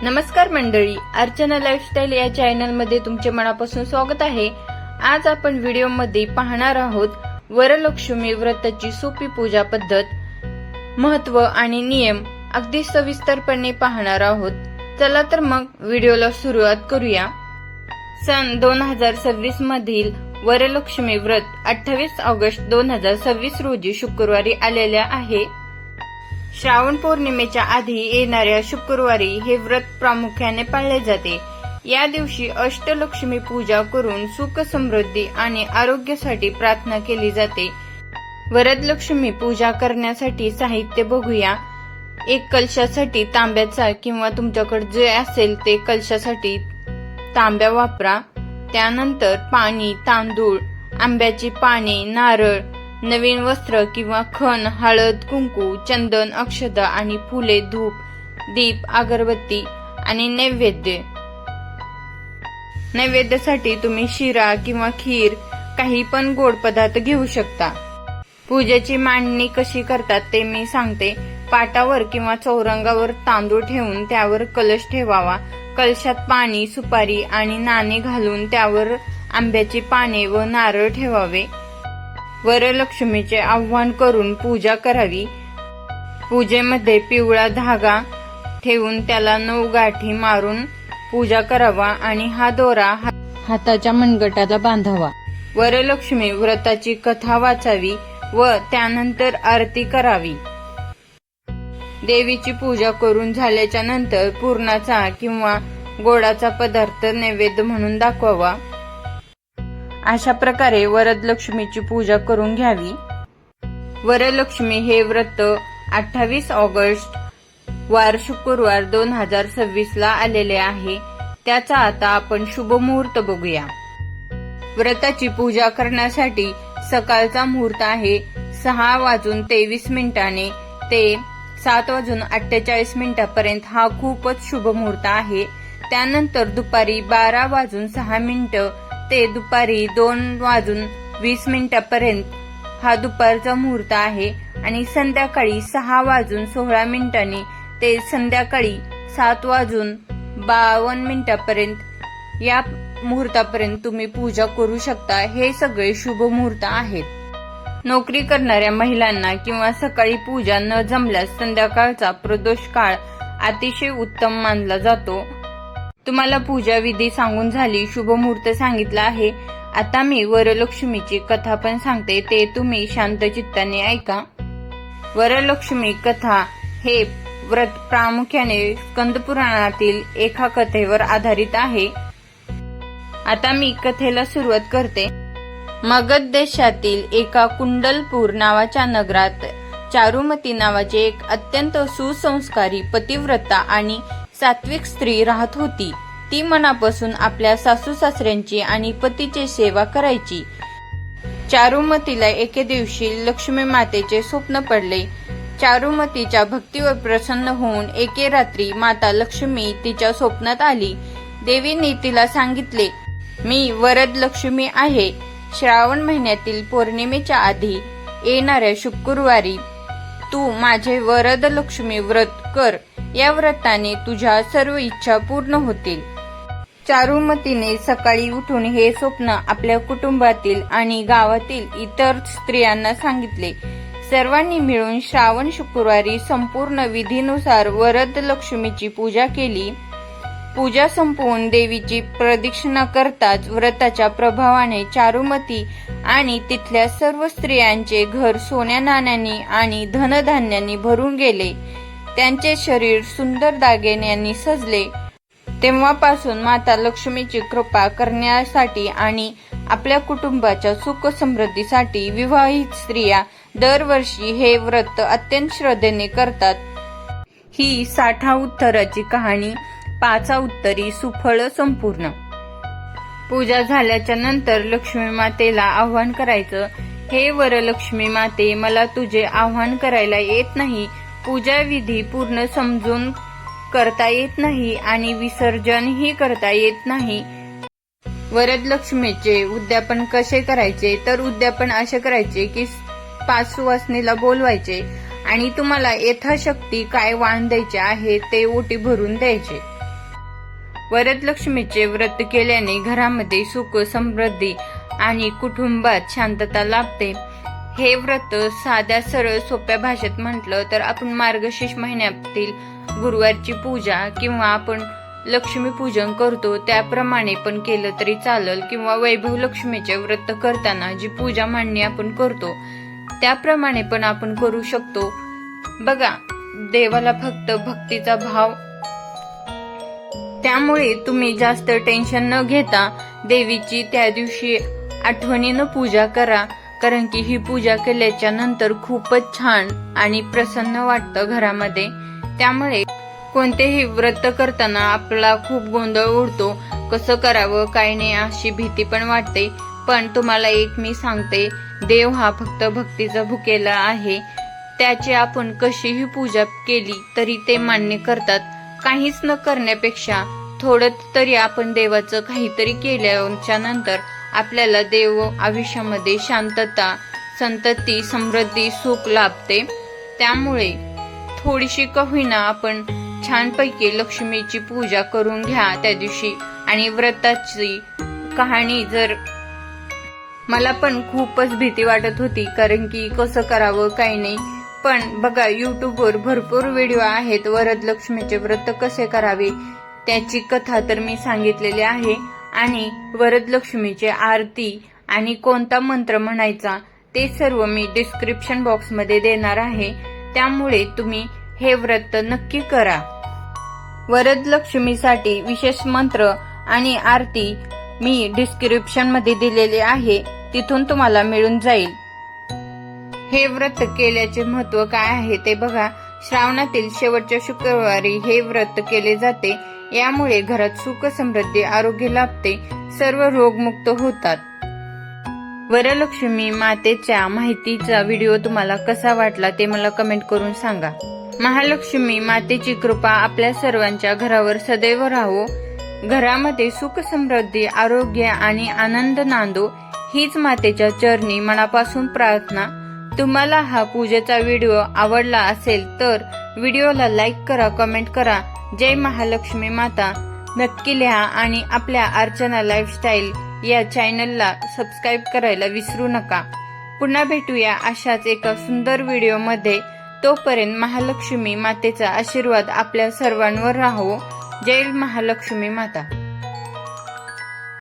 नमस्कार मंडळी, अर्चना लाईफस्टाईल या चॅनल मध्ये तुमचे मनापासून स्वागत आहे। आज आपण व्हिडिओ मध्ये पाहणार आहोत वरलक्ष्मी व्रताची सोपी पूजा पद्धत, महत्व आणि नियम अगदी सविस्तरपणे पाहणार आहोत। चला तर मग व्हिडिओला सुरुवात करूया। सन 2026 मधील वरलक्ष्मी व्रत 28 ऑगस्ट 2026 रोजी शुक्रवारी आलेले आहे। श्रावण पौर्णिमेच्या आधी येणाऱ्या शुक्रवारी हे व्रत प्रामुख्याने पाळले जाते। या दिवशी अष्टलक्ष्मी पूजा करून सुख समृद्धी आणि आरोग्यासाठी प्रार्थना केली जाते। वरदलक्ष्मी पूजा करण्यासाठी साहित्य बघूया। एक कलशासाठी तांब्याचा किंवा तुमच्याकडे जे असेल ते कलशासाठी तांब्या वापरा। त्यानंतर पाणी, तांदूळ, आंब्याची पाने, नारळ, नवीन वस्त्र किंवा खण, हळद, कुंकू, चंदन, अक्षता आणि फुले, धूप, दीप, अगरबत्ती आणि नैवेद्य। नैवेद्यासाठी तुम्ही शिरा किंवा खीर, काही पण गोड पदार्थ घेऊ शकता। पूजेची मांडणी कशी करतात ते मी सांगते। पाटावर किंवा चौरंगावर तांदूळ ठेवून त्यावर कलश ठेवावा। कलशात पाणी, सुपारी आणि नाणे घालून त्यावर आंब्याची पाने व नारळ ठेवावे। वरलक्ष्मीचे आवाहन करून पूजा करावी। पूजेमध्ये पिवळा धागा ठेवून त्याला 9 गाठी मारून पूजा करावा आणि हा दोरा हाताच्या मनगटाला बांधावा। वरलक्ष्मी व्रताची कथा वाचावी व त्यानंतर आरती करावी। देवीची पूजा करून झाल्याच्या नंतर पुरणाचा किंवा गोडाचा पदार्थ नैवेद्य म्हणून दाखवावा। अशा प्रकारे वरदलक्ष्मीची पूजा करून घ्यावी। वरलक्ष्मी हे व्रत 28 ऑगस्ट वार शुक्रवार 2026 ला आलेले आहे। त्याचा आता आपण शुभ मुहूर्त बघूया। व्रताची पूजा करण्यासाठी सकाळचा मुहूर्त आहे 6:23 ते 7:48 हा खूपच शुभ मुहूर्त आहे। त्यानंतर दुपारी 12:06 ते दुपारी 2:20 हा दुपारचा मुहूर्त आहे आणि संध्याकाळी 6:16 ते संध्याकाळी 7:52 या मुहूर्तापर्यंत तुम्ही पूजा करू शकता। हे सगळे शुभ मुहूर्त आहेत। नोकरी करणाऱ्या महिलांना किंवा सकाळी पूजा न जमल्यास संध्याकाळचा प्रदोष काळ अतिशय उत्तम मानला जातो। तुम्हाला पूजा विधी सांगून झाली, शुभ मुहूर्त सांगितला आहे। आता मी वरलक्ष्मीची कथा पण सांगते, ते तुम्ही शांत चित्ताने ऐका। वरलक्ष्मी कथा हे व्रत प्रामुख्याने स्कंद पुराणातील एका कथेवर आधारित आहे। आता मी कथेला सुरुवात करते। मगध देशातील एका कुंडलपूर नावाच्या नगरात चारुमती नावाची एक अत्यंत सुसंस्कारी, पतिव्रता आणि सात्विक स्त्री राहत होती। ती मनापासून आपल्या सासू सासऱ्यांची आणि पतीची सेवा करायची। चारुमतीला एके दिवशी लक्ष्मी मातेचे स्वप्न पडले। चारुमतीच्या भक्तीवर प्रसन्न होऊन एके रात्री माता लक्ष्मी तिच्या स्वप्नात आली। देवीने तिला सांगितले, मी वरदलक्ष्मी आहे। श्रावण महिन्यातील पौर्णिमेच्या आधी येणाऱ्या शुक्रवारी तू माझे वरदलक्ष्मी व्रत कर। या व्रताने तुझ्या सर्व इच्छा पूर्ण होतील। चारुमतीने सकाळी उठून हे स्वप्न आपल्या कुटुंबातील आणि गावातील इतर स्त्रियांना सांगितले। सर्वांनी मिळून श्रावण शुक्रवारी संपूर्ण विधीनुसार वरदलक्ष्मीची पूजा केली। पूजा संपवून देवीची प्रदक्षिणा करताच व्रताच्या प्रभावाने चारुमती आणि तिथल्या सर्व स्त्रियांचे घर सोन्या नाण्यांनी आणि धनधान्यांनी भरून गेले। त्यांचे शरीर सुंदर दागिन्यांनी सजले। तेव्हापासून माता लक्ष्मीची कृपा करण्यासाठी आणि आपल्या कुटुंबाच्या सुख समृद्धीसाठी विवाहित स्त्रिया दरवर्षी हे व्रत अत्यंत श्रद्धेने करतात। ही 60 उत्तराची कहाणी, 5 उत्तरी सुफळ संपूर्ण। पूजा झाल्याच्या नंतर लक्ष्मी मातेला आवाहन करायचं, हे वरलक्ष्मी माते, मला तुझे आवाहन करायला येत नाही, पूजा विधी पूर्ण समजून करता येत नाही आणि विसर्जनही करता येत नाही। वरदलक्ष्मीचे उद्यापन कसे करायचे, तर उद्यापन असे करायचे की 5 सुवासिनीला बोलवायचे आणि तुम्हाला यथाशक्ती काय वाण द्यायचे आहे ते ओटी भरून द्यायचे। वरदलक्ष्मीचे व्रत केल्याने घरामध्ये सुख समृद्धी आणि कुटुंबात शांतता लाभते. हे व्रत साध्या सरळ सोप्या भाषेत म्हटलं तर आपण मार्गशीर्ष महिन्यातील गुरुवारची पूजा किंवा आपण लक्ष्मी पूजन करतो त्याप्रमाणे पण केलं तरी चालेल, किंवा वैभव लक्ष्मीचे व्रत करताना जी पूजा मांडणी आपण करतो त्याप्रमाणे पण आपण करू शकतो. बघा, देवाला फक्त भक्तीचा भाव, त्यामुळे तुम्ही जास्त टेन्शन न घेता देवीची त्या दिवशी आठवणीनं पूजा करा, कारण की ही पूजा केल्याच्या नंतर खूपच छान आणि प्रसन्न वाटतं घरामध्ये. त्यामुळे कोणतेही व्रत करताना आपला खूप गोंधळ उडतो, कसं करावं काय नाही अशी भीती पण वाटते. पण तुम्हाला एक मी सांगते, देव हा फक्त भक्तीचा भुकेला आहे. त्याची आपण कशीही पूजा केली तरी ते मान्य करतात. काहीच न करण्यापेक्षा थोडं तरी आपण देवाचं काहीतरी केल्याच्या नंतर आपल्याला देव आयुष्यामध्ये शांतता, संतती, समृद्धी, सुख लाभते. त्यामुळे थोडीशी का होईना आपण छानपैकी लक्ष्मीची पूजा करून घ्या त्या दिवशी. आणि व्रताची कहाणी जर मला पण खूपच भीती वाटत होती, कारण की कसं करावं काही नाही. पण बघा, युट्यूबवर भरपूर व्हिडिओ आहेत वरदलक्ष्मीचे व्रत कसे करावे त्याची कथा तर मी सांगितलेली आहे. आणि वरदलक्ष्मीची आरती आणि कोणता मंत्र म्हणायचा ते सर्व मी डिस्क्रिप्शन बॉक्समध्ये देणार आहे. त्यामुळे तुम्ही हे व्रत नक्की करा. वरदलक्ष्मीसाठी विशेष मंत्र आणि आरती मी डिस्क्रिप्शन मध्ये दिलेले आहे, तिथून तुम्हाला मिळून जाईल. हे व्रत केल्याचे महत्व काय आहे ते बघा. श्रावणातील शेवटच्या शुक्रवारी हे व्रत केले जाते. यामुळे घरात सुख समृद्धी, आरोग्य लाभते, सर्व रोगमुक्त होतात. वरलक्ष्मी मातेच्या माहितीचा व्हिडिओ तुम्हाला कसा वाटला ते मला कमेंट करून सांगा. महालक्ष्मी मातेची कृपा आपल्या सर्वांच्या घरावर सदैव राहो. घरामध्ये सुख समृद्धी, आरोग्य आणि आनंद नांदो हीच मातेच्या चरणी मनापासून प्रार्थना. तुम्हाला हा पूजेचा व्हिडिओ आवडला असेल तर व्हिडिओला लाईक करा, कमेंट करा. जय महालक्ष्मी माता नक्की लिहा आणि आपल्या अर्चना लाईफस्टाईल या चॅनलला सबस्क्राईब करायला विसरू नका. पुन्हा भेटूया अशाच एका सुंदर व्हिडिओमध्ये. तोपर्यंत महालक्ष्मी मातेचा आशीर्वाद आपल्या सर्वांवर राहो. जय महालक्ष्मी माता.